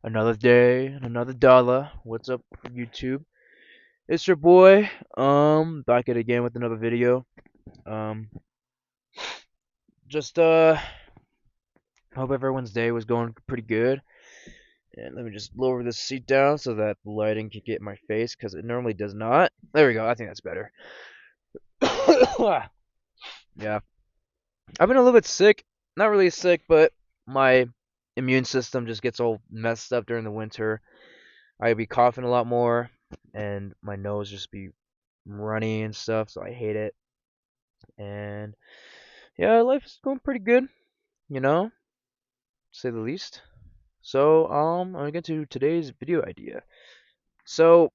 Another day and another dollar. What's up, YouTube? It's your boy. Back at it again with another video. Um, just hope everyone's day was going pretty good. And let me just lower this seat down so that the lighting can get in my face because it normally does not. There we go. I think that's better. Yeah, I've been a little bit sick. Not really sick, but my immune system just gets all messed up during the winter. I'd be coughing a lot more, and my nose just be runny and stuff, so I hate it. And yeah, life's going pretty good, you know, to say the least. So, I'm gonna get to today's video idea. So,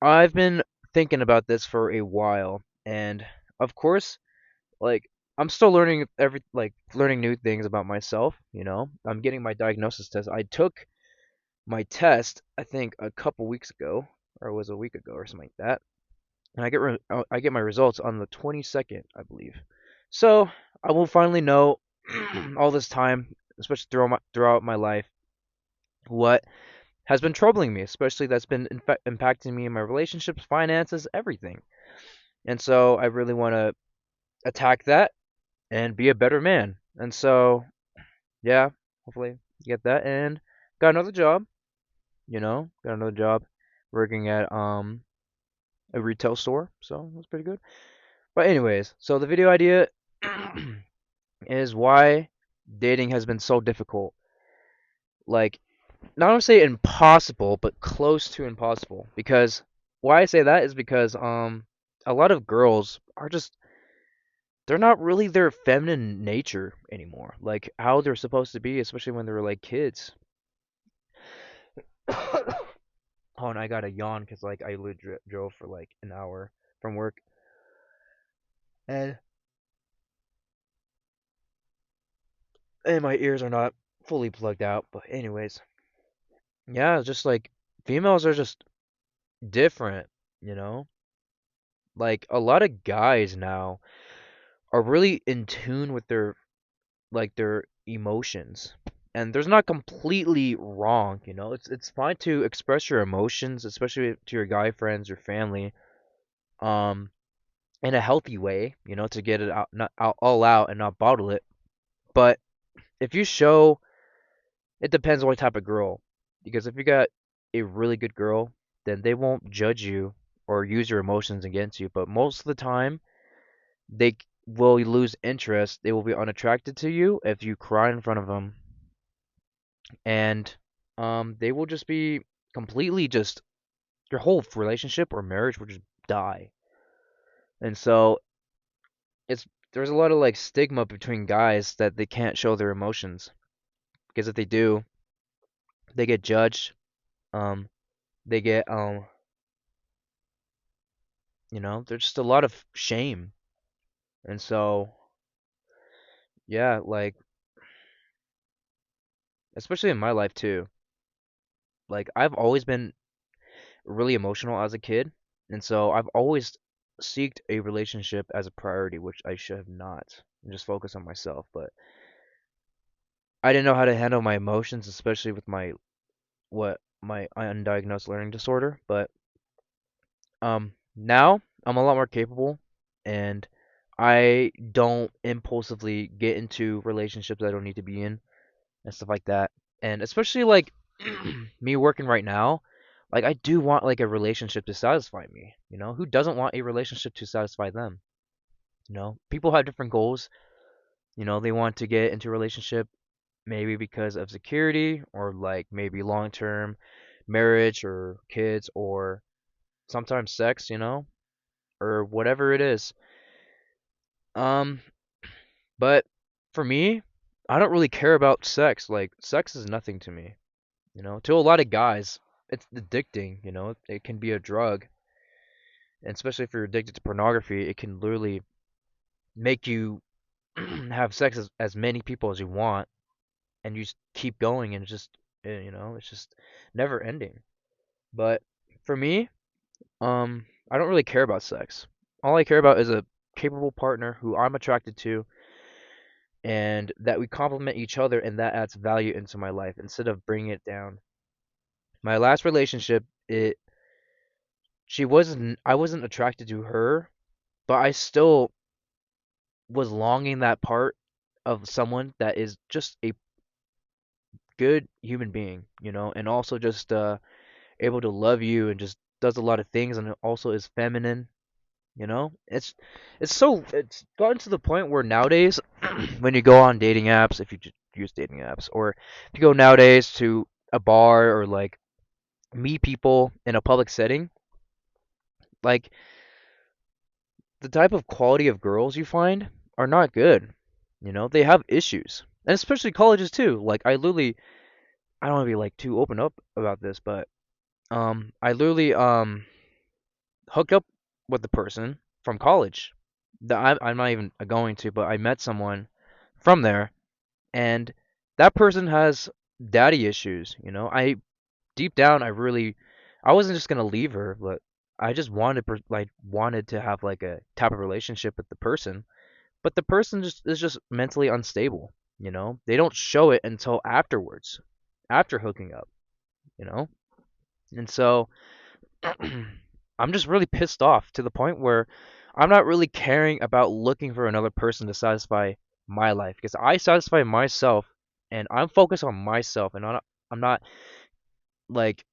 I've been thinking about this for a while, and of course, like I'm still learning new things about myself. I'm getting my diagnosis test. I took my test, I think a couple weeks ago, or it was a week ago or something like that. And I get my results on the 22nd, I believe. So I will finally know all this time, especially throughout my life, what has been troubling me, especially that's been impacting me in my relationships, finances, everything. And so I really want to attack that and be a better man. And so yeah, hopefully get that. And got another job, got another job working at a retail store, so that's pretty good. But anyways, so the video idea is why dating has been so difficult. Like, not to say impossible, but close to impossible. Because why I say that is because a lot of girls are just they're not really their feminine nature anymore. Like how they're supposed to be, especially when they're like kids. Oh, and I got a yawn because like I literally drove for like an hour from work, and my ears are not fully plugged out. But anyways, yeah, just like females are just different, you know? Like a lot of guys now are really in tune with their emotions. And there's not completely wrong. It's fine to express your emotions, especially to your guy friends, your family, um, in a healthy way, to get it out, not out, all out and not bottle it. But if you show, it depends on what type of girl. Because if you got a really good girl, then they won't judge you or use your emotions against you. But most of the time, they will lose interest. They will be unattracted to you if you cry in front of them, and they will just be completely just your whole relationship or marriage will just die. And so it's there's a lot of like stigma between guys that they can't show their emotions because if they do, they get judged. Um, they get there's just a lot of shame, and so yeah, like especially in my life too. Like I've always been really emotional as a kid, and so I've always seeked a relationship as a priority, which I should have not, and just focus on myself. But I didn't know how to handle my emotions, especially with my undiagnosed learning disorder. But now I'm a lot more capable, and I don't impulsively get into relationships I don't need to be in and stuff like that. And especially like me working right now, like I do want like a relationship to satisfy me. Who doesn't want a relationship to satisfy them? People have different goals. They want to get into a relationship maybe because of security or like maybe long-term marriage or kids or sometimes sex, or whatever it is. Um, but for me, I don't really care about sex. Like sex is nothing to me. To a lot of guys, it's addicting, it can be a drug. And especially if you're addicted to pornography, it can literally make you have sex as many people as you want, and you just keep going, and it's just never ending. But for me, I don't really care about sex. All I care about is a capable partner who I'm attracted to, and that we complement each other, and that adds value into my life instead of bringing it down. My last relationship, it she wasn't I wasn't attracted to her, but I still was longing that part of someone that is just a good human being, and also just able to love you and just does a lot of things and also is feminine. It's gotten to the point where nowadays when you go on dating apps, if you just use dating apps, or if you go nowadays to a bar or like meet people in a public setting, like the type of quality of girls you find are not good. They have issues. And especially colleges too. Like I don't want to be like too open up about this, but I literally hooked up with the person from college. I'm not even going to, but I met someone from there, and that person has daddy issues. I deep down, I wasn't just gonna leave her, but I just wanted to have like a type of relationship with the person, but the person just is just mentally unstable. They don't show it until afterwards, after hooking up. You know, and so I'm just really pissed off to the point where I'm not really caring about looking for another person to satisfy my life because I satisfy myself and I'm focused on myself and I'm not like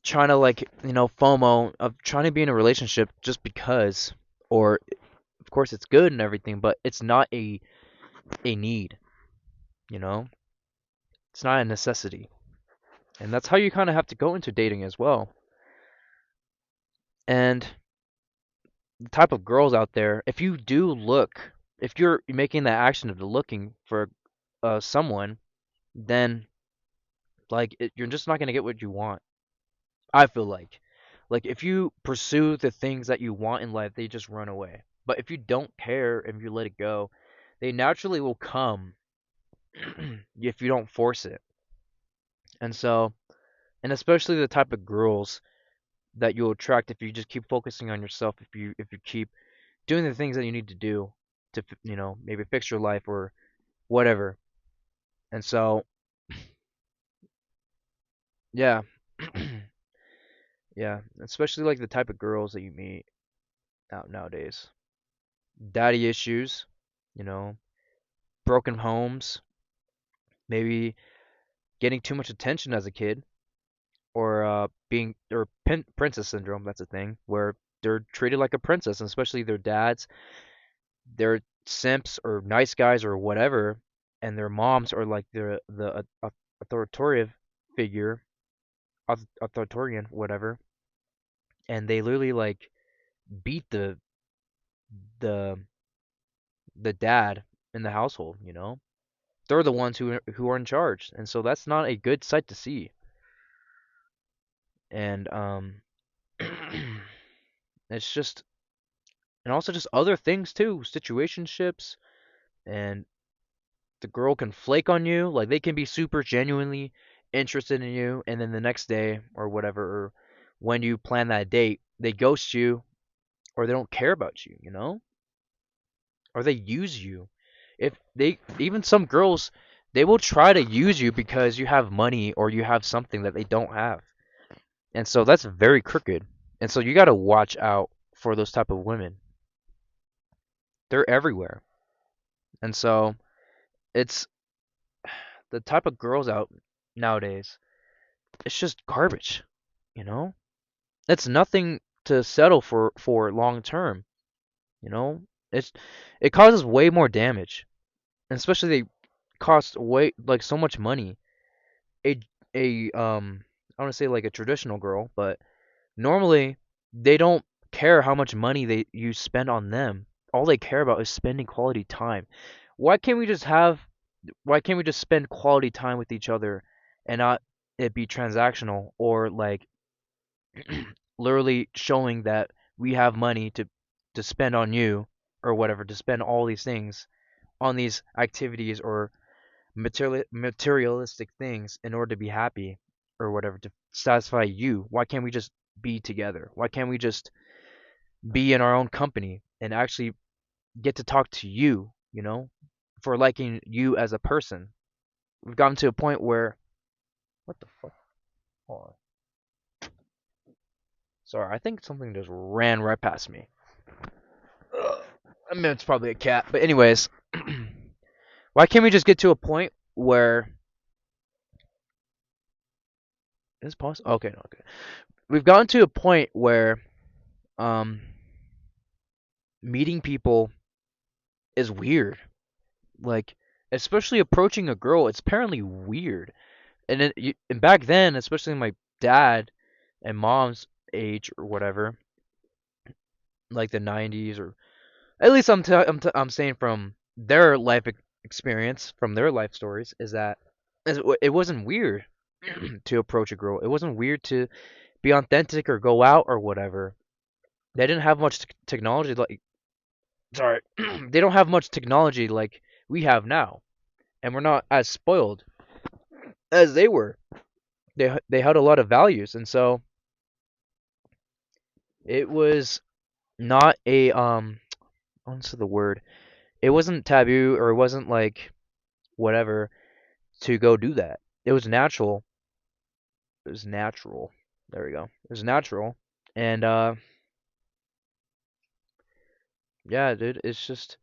trying to like FOMO of trying to be in a relationship just because, or of course it's good and everything, but it's not a need, you know? It's not a necessity. And that's how you kind of have to go into dating as well. And the type of girls out there, if you do look, if you're making that action of looking for someone, then you're just not gonna get what you want. I feel like if you pursue the things that you want in life, they just run away. But if you don't care, if you let it go, they naturally will come if you don't force it. And so, and especially the type of girls that you'll attract if you just keep focusing on yourself, if you keep doing the things that you need to do to maybe fix your life or whatever. And so, yeah, yeah, especially like the type of girls that you meet out nowadays. Daddy issues, you know, broken homes, maybe getting too much attention as a kid, or being or princess syndrome. That's a thing where they're treated like a princess, and especially their dads, they're simps or nice guys or whatever, and their moms are like the authoritative figure, authoritarian, whatever, and they literally like beat the the dad in the household. They're the ones who are in charge, and so that's not a good sight to see. And it's just, and also just other things too, situationships, and the girl can flake on you, like they can be super genuinely interested in you, and then the next day or whatever, or when you plan that date, they ghost you or they don't care about you, or they use you. If they even some girls, they will try to use you because you have money or you have something that they don't have. And so that's very crooked. And so you got to watch out for those type of women. They're everywhere. And so it's the type of girls out nowadays. It's just garbage, you know? It's nothing to settle for long term, you know? It's it causes way more damage. And especially they cost way like so much money. A a I want to say like a traditional girl, but normally they don't care how much money they you spend on them. All they care about is spending quality time. Why can't we just have why can't we just spend quality time with each other and not it be transactional or like literally showing that we have money to spend on you or whatever, to spend all these things on these activities or materialistic things in order to be happy or whatever, to satisfy you. Why can't we just be together? Why can't we just be in our own company and actually get to talk to you, for liking you as a person? We've gotten to a point where what the fuck? Hold on. Sorry, I think something just ran right past me. Ugh. I mean, it's probably a cat. But anyways, why can't we just get to a point where is possible? Okay, no, okay. We've gotten to a point where um meeting people is weird. Like, especially approaching a girl, it's apparently weird. And back then, especially my dad and mom's age or whatever, like the 90s, or at least I'm saying from their experience, from their life stories, is that it wasn't weird to approach a girl. It wasn't weird to be authentic or go out or whatever. They didn't have much technology like sorry, they don't have much technology like we have now, and we're not as spoiled as they were. They had a lot of values, and so it was not a what's the word? It wasn't taboo, or it wasn't like whatever to go do that. It was natural. It was natural. There we go. It was natural, and yeah, dude, it's just.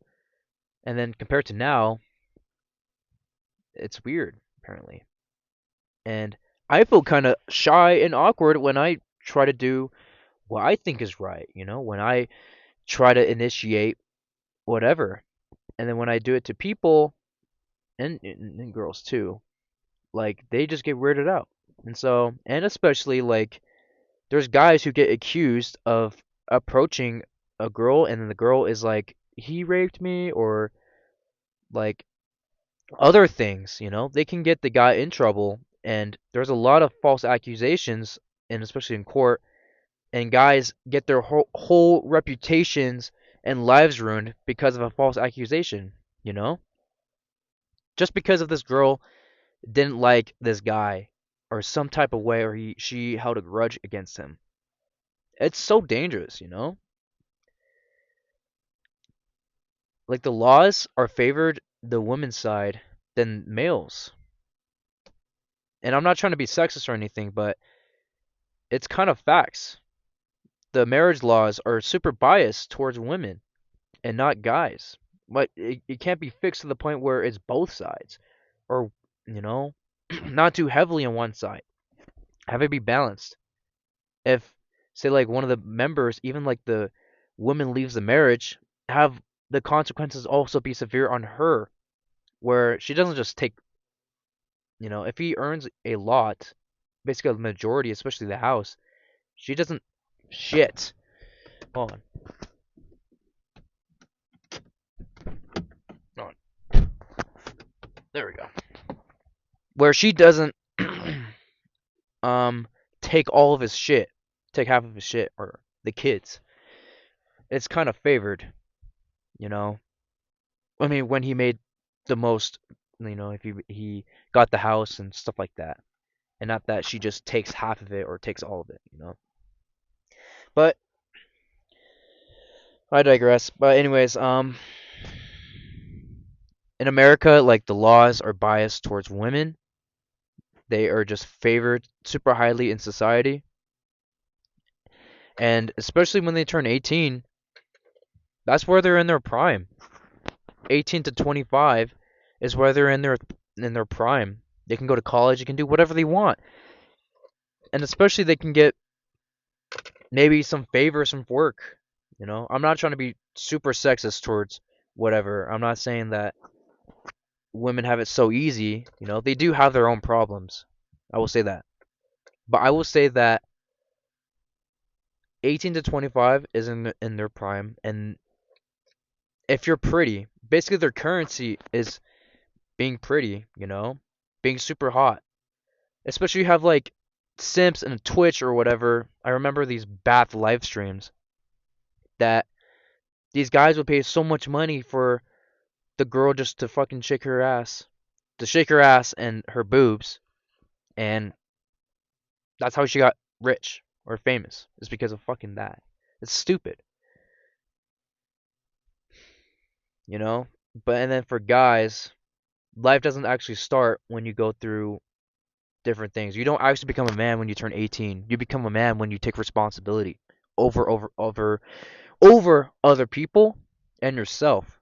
And then compared to now, it's weird apparently, and I feel kind of shy and awkward when I try to do what I think is right. When I try to initiate whatever, and then when I do it to people and girls too, like they just get weirded out. And so, and especially like there's guys who get accused of approaching a girl, and then the girl is like, he raped me, or like other things, they can get the guy in trouble, and there's a lot of false accusations, and especially in court, and guys get their whole reputations and lives ruined because of a false accusation, you know? Just because of this girl didn't like this guy or some type of way, or she held a grudge against him. It's so dangerous. Like the laws are favored the women's side than males. And I'm not trying to be sexist or anything, but it's kind of facts. The marriage laws are super biased towards women and not guys. But it can't be fixed to the point where it's both sides, or you know, not too heavily on one side. Have it be balanced. If say like one of the members, even like the woman leaves the marriage, have the consequences also be severe on her, where she doesn't just take, if he earns a lot, basically the majority, especially the house, she doesn't shit. Hold on. There we go. Where she doesn't um take all of his shit, take half of his shit, or the kids. It's kind of favored, you know. I mean, when he made the most, if he got the house and stuff like that, and not that she just takes half of it or takes all of it. But I digress. But anyways, in America, like the laws are biased towards women. They are just favored super highly in society, and especially when they turn 18, that's where they're in their prime. 18 to 25 is where they're in their prime. They can go to college, they can do whatever they want. And especially they can get maybe some favors from work. I'm not trying to be super sexist towards whatever. I'm not saying that women have it so easy. They do have their own problems. I will say that. But I will say that 18 to 25 is in their prime, and if you're pretty, basically their currency is being pretty, being super hot. Especially you have like Simps and Twitch or whatever. I remember these bath live streams that these guys would pay so much money for the girl just to fucking shake her ass. To shake her ass and her boobs, and that's how she got rich or famous. Is because of fucking that. It's stupid, you know? But and then for guys, life doesn't actually start when you go through different things. You don't actually become a man when you turn 18. You become a man when you take responsibility over other people and yourself.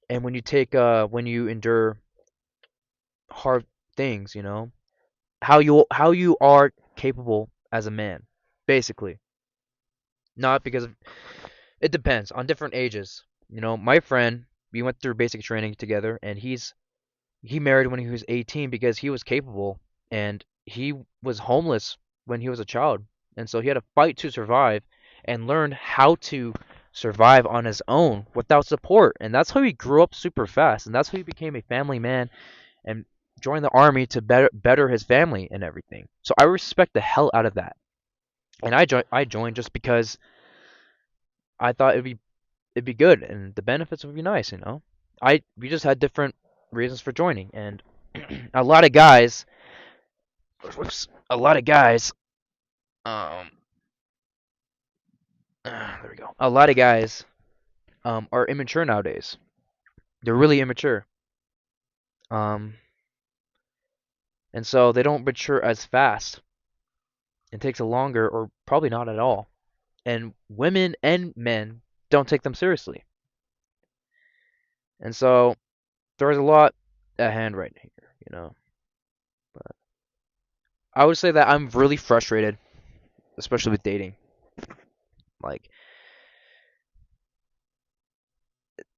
And when you endure hard things, how you are capable as a man, basically. Not because of, it depends on different ages. My friend, we went through basic training together, and he married when he was 18 because he was capable, and he was homeless when he was a child, and so he had to fight to survive and learn how to survive on his own without support, and that's how he grew up super fast, and that's how he became a family man and joined the army to better his family and everything. So I respect the hell out of that, and I joined just because I thought it'd be good and the benefits would be nice. We just had different reasons for joining, and a lot of guys, whoops, a lot of guys, um, there we go. A lot of guys, are immature nowadays. They're really immature, um, and so they don't mature as fast. It takes a longer, or probably not at all. And women and men don't take them seriously, and so there's a lot at hand right here. But I would say that I'm really frustrated, especially with dating. Like,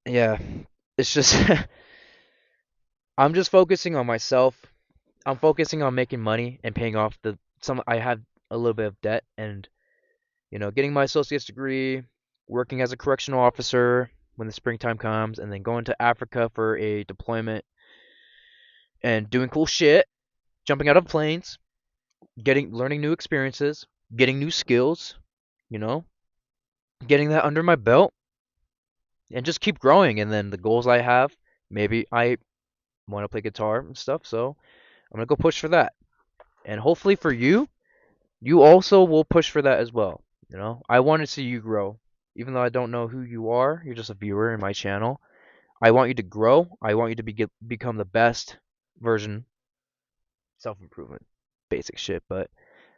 yeah, it's just I'm just focusing on myself. I'm focusing on making money and paying off the some I have a little bit of debt, and getting my associate's degree, working as a correctional officer when the springtime comes, and then going to Africa for a deployment and doing cool shit, jumping out of planes, getting learning new experiences, getting new skills, you know, getting that under my belt, and just keep growing. And then the goals I have, maybe I want to play guitar and stuff, so I'm gonna go push for that. And hopefully for you, you also will push for that as well. I want to see you grow. Even though I don't know who you are, you're just a viewer in my channel. I want you to grow. I want you to become the best version, self improvement, basic shit, but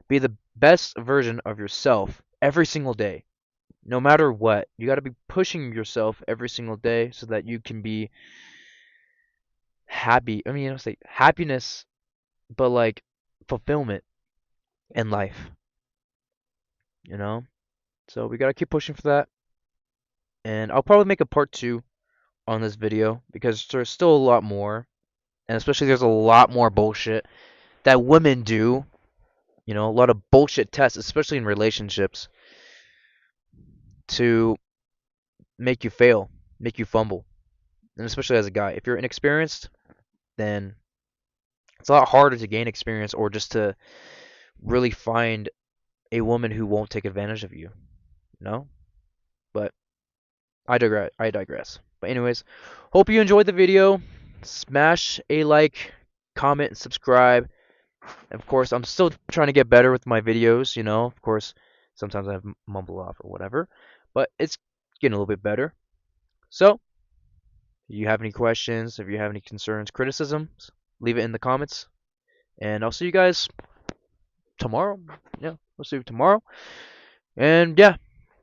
be the best version of yourself every single day, no matter what. You got to be pushing yourself every single day so that you can be happy. I mean, I don't say happiness, but like fulfillment in life, you know? So we got to keep pushing for that. And I'll probably make a part two on this video because there's still a lot more. And especially there's a lot more bullshit that women do. A lot of bullshit tests, especially in relationships, to make you fail, make you fumble. And especially as a guy. If you're inexperienced, then it's a lot harder to gain experience or just to really find a woman who won't take advantage of you. You know? But I digress. But anyways, hope you enjoyed the video. Smash a like, comment, and subscribe. Of course, I'm still trying to get better with my videos. Of course, sometimes I mumble off or whatever, but it's getting a little bit better. So, if you have any questions, if you have any concerns, criticisms, leave it in the comments. And I'll see you guys tomorrow. Yeah, we'll see you tomorrow. And yeah,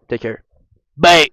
take care. Bye.